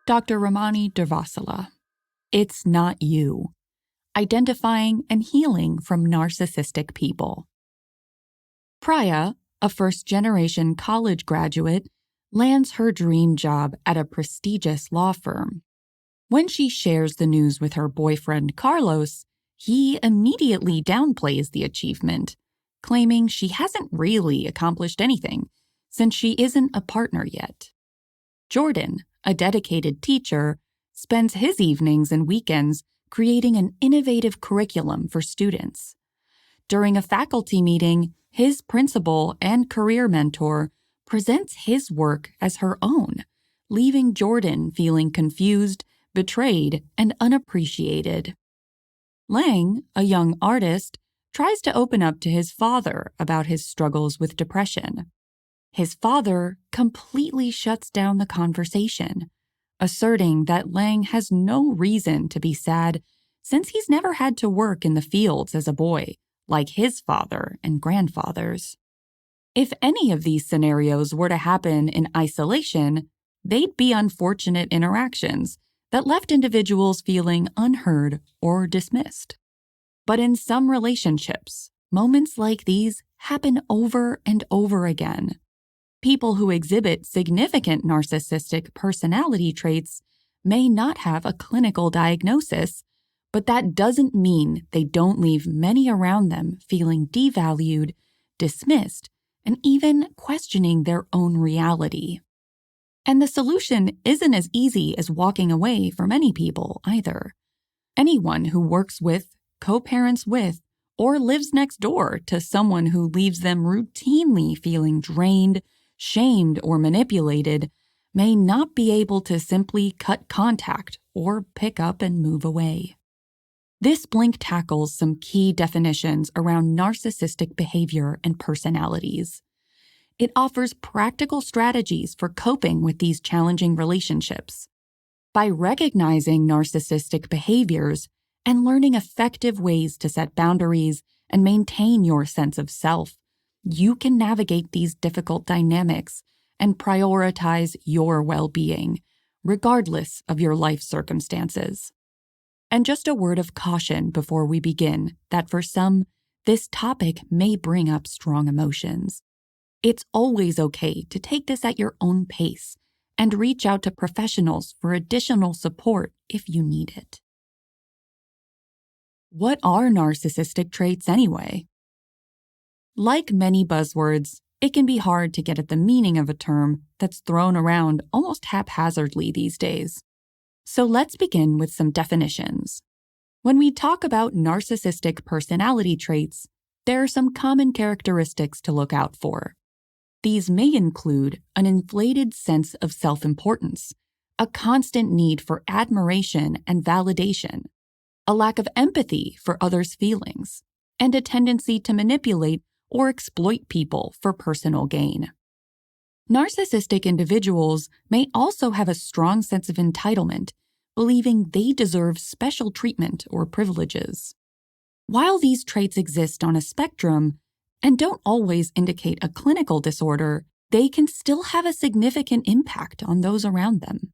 Dr. Ramani Durvasula. It's Not You. Identifying and Healing from Narcissistic People. Priya, a first-generation college graduate, lands her dream job at a prestigious law firm. When she shares the news with her boyfriend Carlos, he immediately downplays the achievement, claiming she hasn't really accomplished anything since she isn't a partner yet. Jordan, a dedicated teacher, spends his evenings and weekends creating an innovative curriculum for students. During a faculty meeting, his principal and career mentor presents his work as her own, leaving Jordan feeling confused, betrayed, and unappreciated. Lang, a young artist, tries to open up to his father about his struggles with depression. His father completely shuts down the conversation, asserting that Lang has no reason to be sad since he's never had to work in the fields as a boy, like his father and grandfathers. If any of these scenarios were to happen in isolation, they'd be unfortunate interactions that left individuals feeling unheard or dismissed. But in some relationships, moments like these happen over and over again. People who exhibit significant narcissistic personality traits may not have a clinical diagnosis, but that doesn't mean they don't leave many around them feeling devalued, dismissed, and even questioning their own reality. And the solution isn't as easy as walking away for many people either. Anyone who works with, co-parents with, or lives next door to someone who leaves them routinely feeling drained, shamed, or manipulated may not be able to simply cut contact or pick up and move away. This blink tackles some key definitions around narcissistic behavior and personalities. It offers practical strategies for coping with these challenging relationships. By recognizing narcissistic behaviors and learning effective ways to set boundaries and maintain your sense of self, you can navigate these difficult dynamics and prioritize your well-being, regardless of your life circumstances. And just a word of caution before we begin that for some, this topic may bring up strong emotions. It's always okay to take this at your own pace and reach out to professionals for additional support if you need it. What are narcissistic traits anyway? Like many buzzwords, it can be hard to get at the meaning of a term that's thrown around almost haphazardly these days. So let's begin with some definitions. When we talk about narcissistic personality traits, there are some common characteristics to look out for. These may include an inflated sense of self-importance, a constant need for admiration and validation, a lack of empathy for others' feelings, and a tendency to manipulate or exploit people for personal gain. Narcissistic individuals may also have a strong sense of entitlement, believing they deserve special treatment or privileges. While these traits exist on a spectrum and don't always indicate a clinical disorder, they can still have a significant impact on those around them.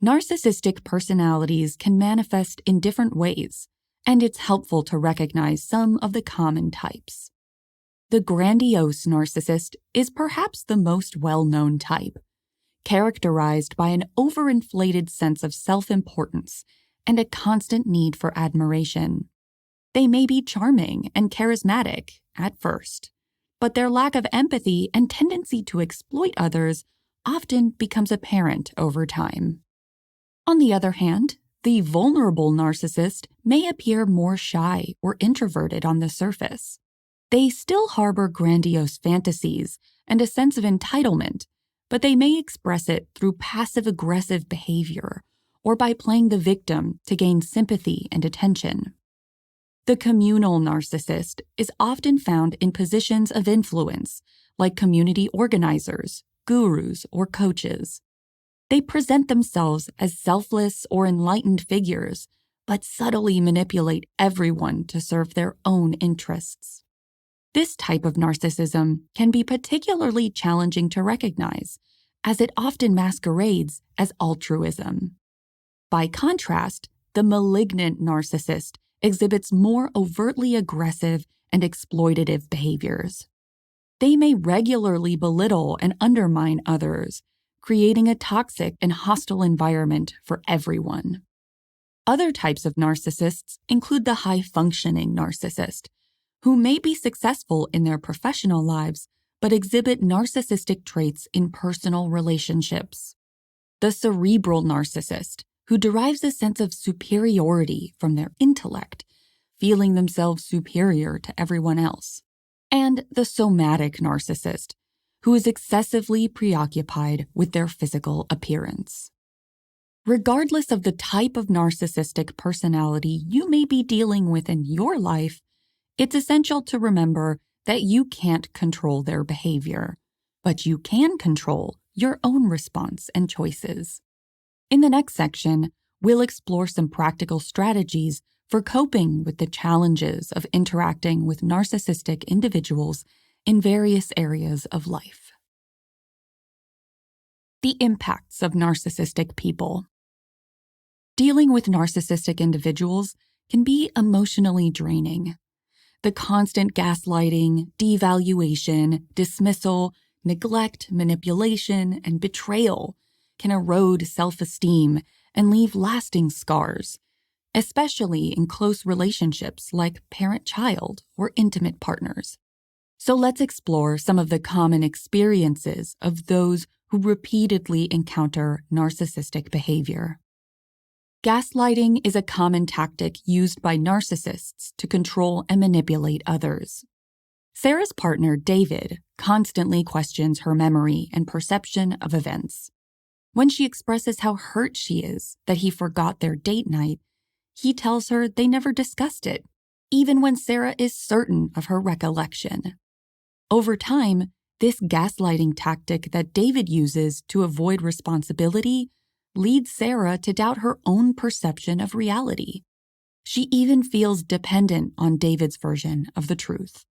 Narcissistic personalities can manifest in different ways, and it's helpful to recognize some of the common types. The grandiose narcissist is perhaps the most well-known type, characterized by an overinflated sense of self-importance and a constant need for admiration. They may be charming and charismatic at first, but their lack of empathy and tendency to exploit others often becomes apparent over time. On the other hand, the vulnerable narcissist may appear more shy or introverted on the surface. They still harbor grandiose fantasies and a sense of entitlement, but they may express it through passive-aggressive behavior or by playing the victim to gain sympathy and attention. The communal narcissist is often found in positions of influence, like community organizers, gurus, or coaches. They present themselves as selfless or enlightened figures, but subtly manipulate everyone to serve their own interests. This type of narcissism can be particularly challenging to recognize, as it often masquerades as altruism. By contrast, the malignant narcissist exhibits more overtly aggressive and exploitative behaviors. They may regularly belittle and undermine others, creating a toxic and hostile environment for everyone. Other types of narcissists include the high-functioning narcissist, who may be successful in their professional lives but exhibit narcissistic traits in personal relationships. The cerebral narcissist, who derives a sense of superiority from their intellect, feeling themselves superior to everyone else. And the somatic narcissist, who is excessively preoccupied with their physical appearance. Regardless of the type of narcissistic personality you may be dealing with in your life, it's essential to remember that you can't control their behavior, but you can control your own response and choices. In the next section, we'll explore some practical strategies for coping with the challenges of interacting with narcissistic individuals in various areas of life. The impacts of narcissistic people. Dealing with narcissistic individuals can be emotionally draining. The constant gaslighting, devaluation, dismissal, neglect, manipulation, and betrayal can erode self-esteem and leave lasting scars, especially in close relationships like parent-child or intimate partners. So let's explore some of the common experiences of those who repeatedly encounter narcissistic behavior. Gaslighting is a common tactic used by narcissists to control and manipulate others. Sarah's partner, David, constantly questions her memory and perception of events. When she expresses how hurt she is that he forgot their date night, he tells her they never discussed it, even when Sarah is certain of her recollection. Over time, this gaslighting tactic that David uses to avoid responsibility leads Sarah to doubt her own perception of reality. She even feels dependent on David's version of the truth.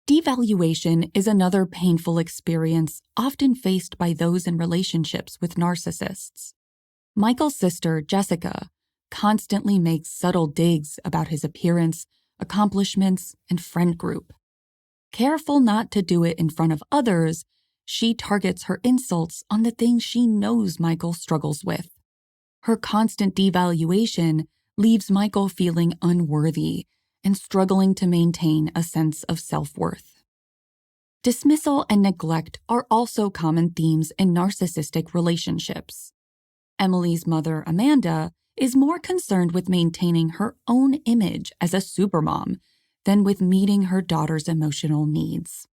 Devaluation is another painful experience often faced by those in relationships with narcissists. Michael's sister, Jessica, constantly makes subtle digs about his appearance, accomplishments, and friend group. Careful not to do it in front of others, she targets her insults on the things she knows Michael struggles with. Her constant devaluation leaves Michael feeling unworthy and struggling to maintain a sense of self-worth. Dismissal and neglect are also common themes in narcissistic relationships. Emily's mother, Amanda, is more concerned with maintaining her own image as a supermom than with meeting her daughter's emotional needs.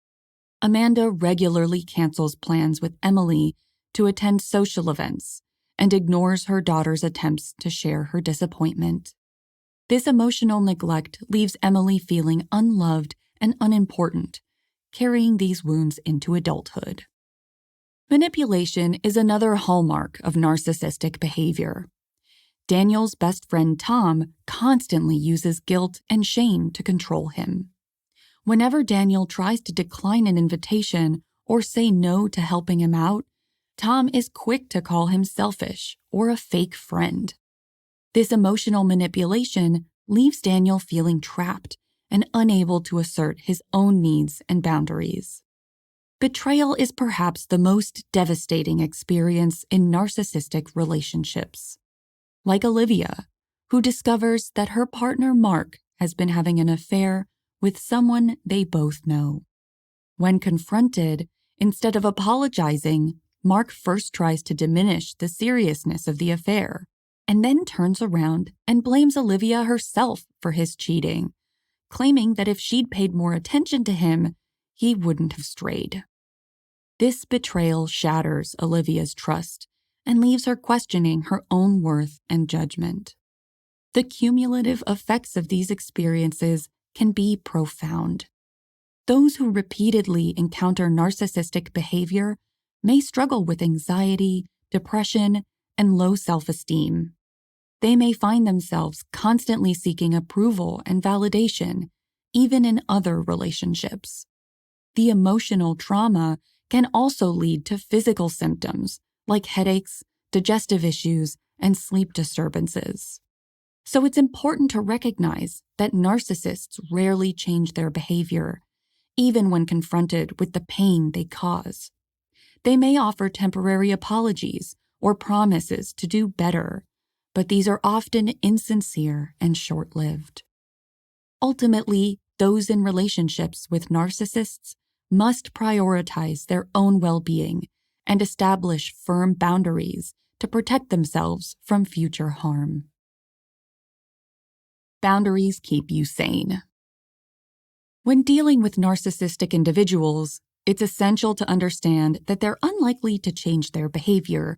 Amanda regularly cancels plans with Emily to attend social events and ignores her daughter's attempts to share her disappointment. This emotional neglect leaves Emily feeling unloved and unimportant, carrying these wounds into adulthood. Manipulation is another hallmark of narcissistic behavior. Daniel's best friend Tom constantly uses guilt and shame to control him. Whenever Daniel tries to decline an invitation or say no to helping him out, Tom is quick to call him selfish or a fake friend. This emotional manipulation leaves Daniel feeling trapped and unable to assert his own needs and boundaries. Betrayal is perhaps the most devastating experience in narcissistic relationships. Like Olivia, who discovers that her partner Mark has been having an affair with someone they both know. When confronted, instead of apologizing, Mark first tries to diminish the seriousness of the affair, and then turns around and blames Olivia herself for his cheating, claiming that if she'd paid more attention to him, he wouldn't have strayed. This betrayal shatters Olivia's trust and leaves her questioning her own worth and judgment. The cumulative effects of these experiences can be profound. Those who repeatedly encounter narcissistic behavior may struggle with anxiety, depression, and low self-esteem. They may find themselves constantly seeking approval and validation, even in other relationships. The emotional trauma can also lead to physical symptoms like headaches, digestive issues, and sleep disturbances. So it's important to recognize that narcissists rarely change their behavior, even when confronted with the pain they cause. They may offer temporary apologies or promises to do better, but these are often insincere and short-lived. Ultimately, those in relationships with narcissists must prioritize their own well-being and establish firm boundaries to protect themselves from future harm. Boundaries keep you sane. When dealing with narcissistic individuals, it's essential to understand that they're unlikely to change their behavior,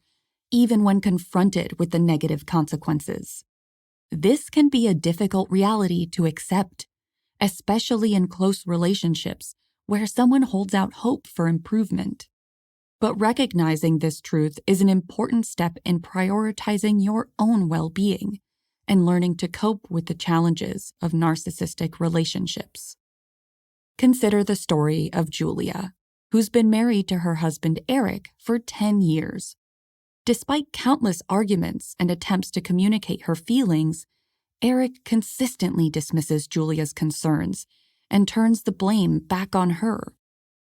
even when confronted with the negative consequences. This can be a difficult reality to accept, especially in close relationships where someone holds out hope for improvement. But recognizing this truth is an important step in prioritizing your own well-being and learning to cope with the challenges of narcissistic relationships. Consider the story of Julia, who's been married to her husband Eric for 10 years. Despite countless arguments and attempts to communicate her feelings, Eric consistently dismisses Julia's concerns and turns the blame back on her.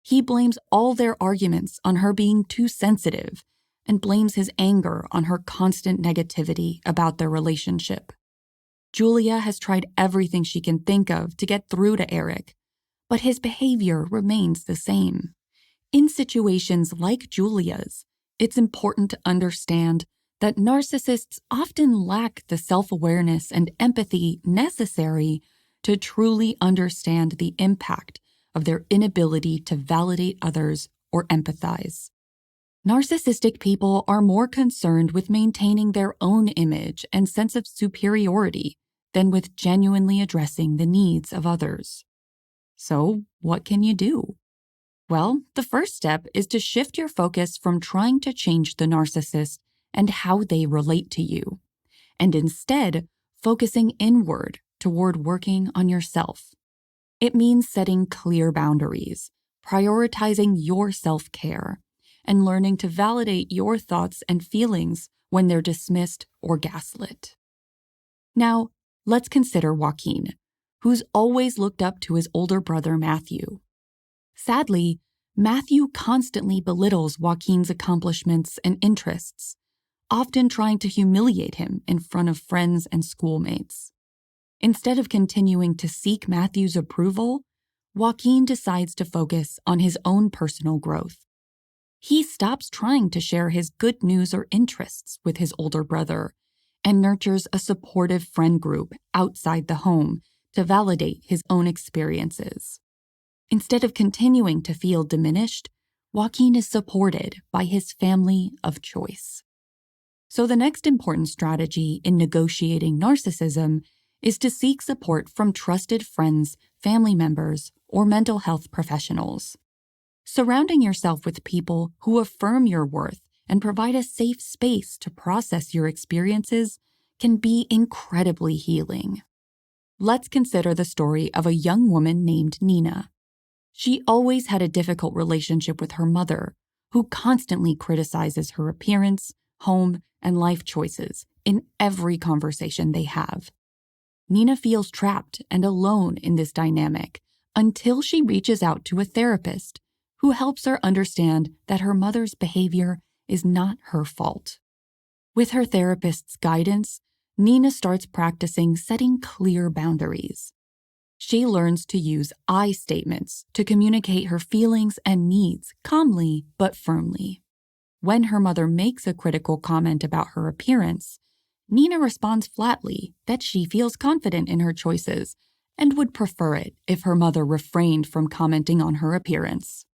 He blames all their arguments on her being too sensitive and blames his anger on her constant negativity about their relationship. Julia has tried everything she can think of to get through to Eric, but his behavior remains the same. In situations like Julia's, it's important to understand that narcissists often lack the self-awareness and empathy necessary to truly understand the impact of their inability to validate others or empathize. Narcissistic people are more concerned with maintaining their own image and sense of superiority than with genuinely addressing the needs of others. So, what can you do? Well, the first step is to shift your focus from trying to change the narcissist and how they relate to you, and instead focusing inward toward working on yourself. It means setting clear boundaries, prioritizing your self-care, and learning to validate your thoughts and feelings when they're dismissed or gaslit. Now, let's consider Joaquin, who's always looked up to his older brother Matthew. Sadly, Matthew constantly belittles Joaquin's accomplishments and interests, often trying to humiliate him in front of friends and schoolmates. Instead of continuing to seek Matthew's approval, Joaquin decides to focus on his own personal growth. He stops trying to share his good news or interests with his older brother and nurtures a supportive friend group outside the home to validate his own experiences. Instead of continuing to feel diminished, Joaquin is supported by his family of choice. So the next important strategy in negotiating narcissism is to seek support from trusted friends, family members, or mental health professionals. Surrounding yourself with people who affirm your worth and provide a safe space to process your experiences can be incredibly healing. Let's consider the story of a young woman named Nina. She always had a difficult relationship with her mother, who constantly criticizes her appearance, home, and life choices in every conversation they have. Nina feels trapped and alone in this dynamic until she reaches out to a therapist who helps her understand that her mother's behavior is not her fault. With her therapist's guidance, Nina starts practicing setting clear boundaries. She learns to use I statements to communicate her feelings and needs calmly but firmly. When her mother makes a critical comment about her appearance, Nina responds flatly that she feels confident in her choices and would prefer it if her mother refrained from commenting on her appearance.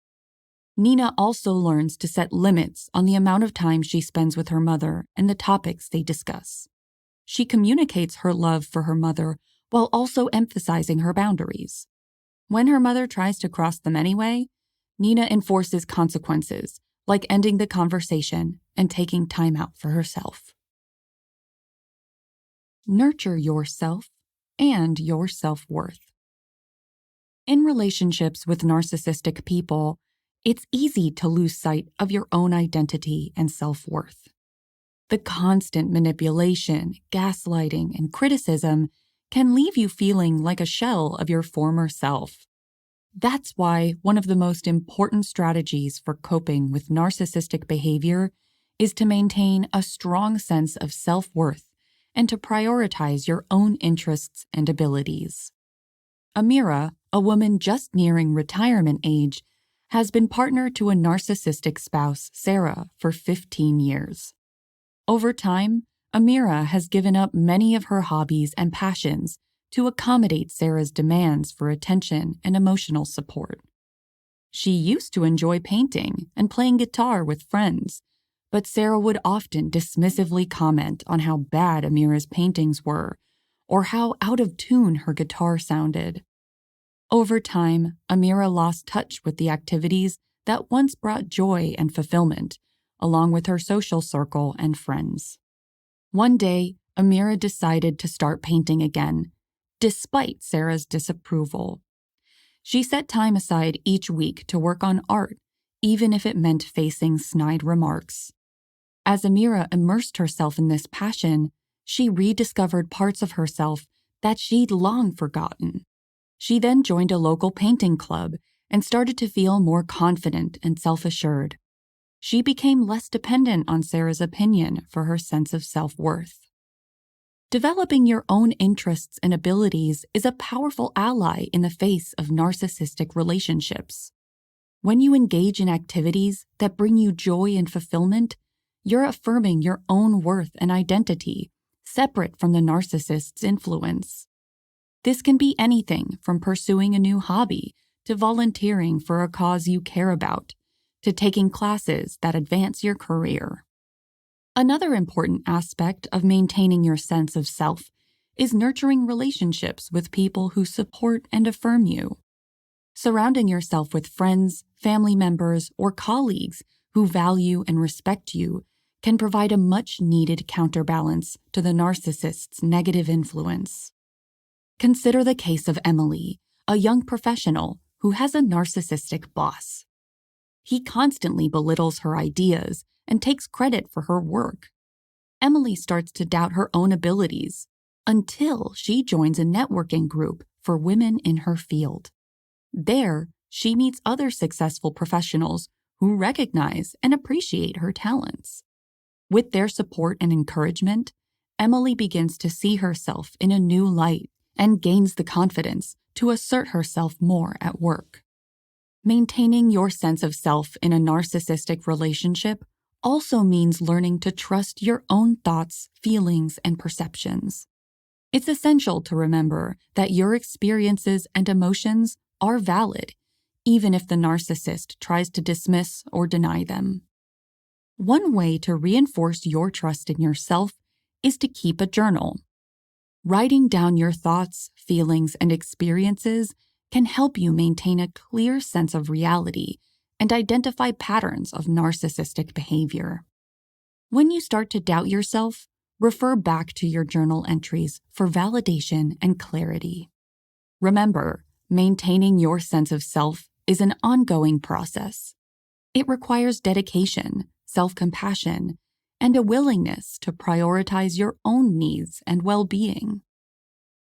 Nina also learns to set limits on the amount of time she spends with her mother and the topics they discuss. She communicates her love for her mother while also emphasizing her boundaries. When her mother tries to cross them anyway, Nina enforces consequences, like ending the conversation and taking time out for herself. Nurture yourself and your self-worth. In relationships with narcissistic people, it's easy to lose sight of your own identity and self-worth. The constant manipulation, gaslighting, and criticism can leave you feeling like a shell of your former self. That's why one of the most important strategies for coping with narcissistic behavior is to maintain a strong sense of self-worth and to prioritize your own interests and abilities. Amira, a woman just nearing retirement age, has been partner to a narcissistic spouse, Sarah, for 15 years. Over time, Amira has given up many of her hobbies and passions to accommodate Sarah's demands for attention and emotional support. She used to enjoy painting and playing guitar with friends, but Sarah would often dismissively comment on how bad Amira's paintings were or how out of tune her guitar sounded. Over time, Amira lost touch with the activities that once brought joy and fulfillment, along with her social circle and friends. One day, Amira decided to start painting again, despite Sarah's disapproval. She set time aside each week to work on art, even if it meant facing snide remarks. As Amira immersed herself in this passion, she rediscovered parts of herself that she'd long forgotten. She then joined a local painting club and started to feel more confident and self-assured. She became less dependent on Sarah's opinion for her sense of self-worth. Developing your own interests and abilities is a powerful ally in the face of narcissistic relationships. When you engage in activities that bring you joy and fulfillment, you're affirming your own worth and identity, separate from the narcissist's influence. This can be anything from pursuing a new hobby to volunteering for a cause you care about, to taking classes that advance your career. Another important aspect of maintaining your sense of self is nurturing relationships with people who support and affirm you. Surrounding yourself with friends, family members, or colleagues who value and respect you can provide a much-needed counterbalance to the narcissist's negative influence. Consider the case of Emily, a young professional who has a narcissistic boss. He constantly belittles her ideas and takes credit for her work. Emily starts to doubt her own abilities until she joins a networking group for women in her field. There, she meets other successful professionals who recognize and appreciate her talents. With their support and encouragement, Emily begins to see herself in a new light and gains the confidence to assert herself more at work. Maintaining your sense of self in a narcissistic relationship also means learning to trust your own thoughts, feelings, and perceptions. It's essential to remember that your experiences and emotions are valid, even if the narcissist tries to dismiss or deny them. One way to reinforce your trust in yourself is to keep a journal. Writing down your thoughts, feelings, and experiences can help you maintain a clear sense of reality and identify patterns of narcissistic behavior. When you start to doubt yourself, refer back to your journal entries for validation and clarity. Remember, maintaining your sense of self is an ongoing process. It requires dedication, self-compassion, and a willingness to prioritize your own needs and well-being.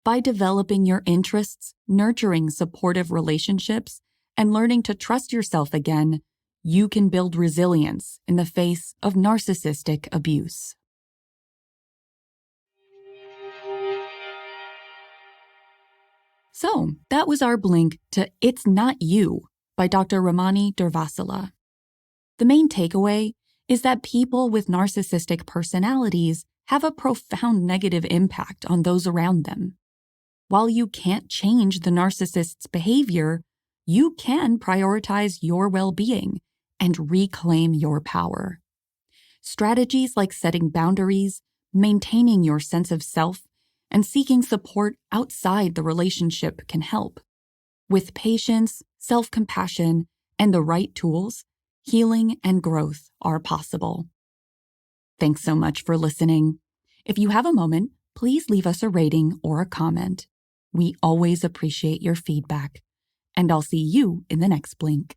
By developing your interests, nurturing supportive relationships, and learning to trust yourself again, you can build resilience in the face of narcissistic abuse. So, that was our blink to It's Not You by Dr. Ramani Durvasula. The main takeaway is that people with narcissistic personalities have a profound negative impact on those around them. While you can't change the narcissist's behavior, you can prioritize your well-being and reclaim your power. Strategies like setting boundaries, maintaining your sense of self, and seeking support outside the relationship can help. With patience, self-compassion, and the right tools, healing and growth are possible. Thanks so much for listening. If you have a moment, please leave us a rating or a comment. We always appreciate your feedback. And I'll see you in the next blink.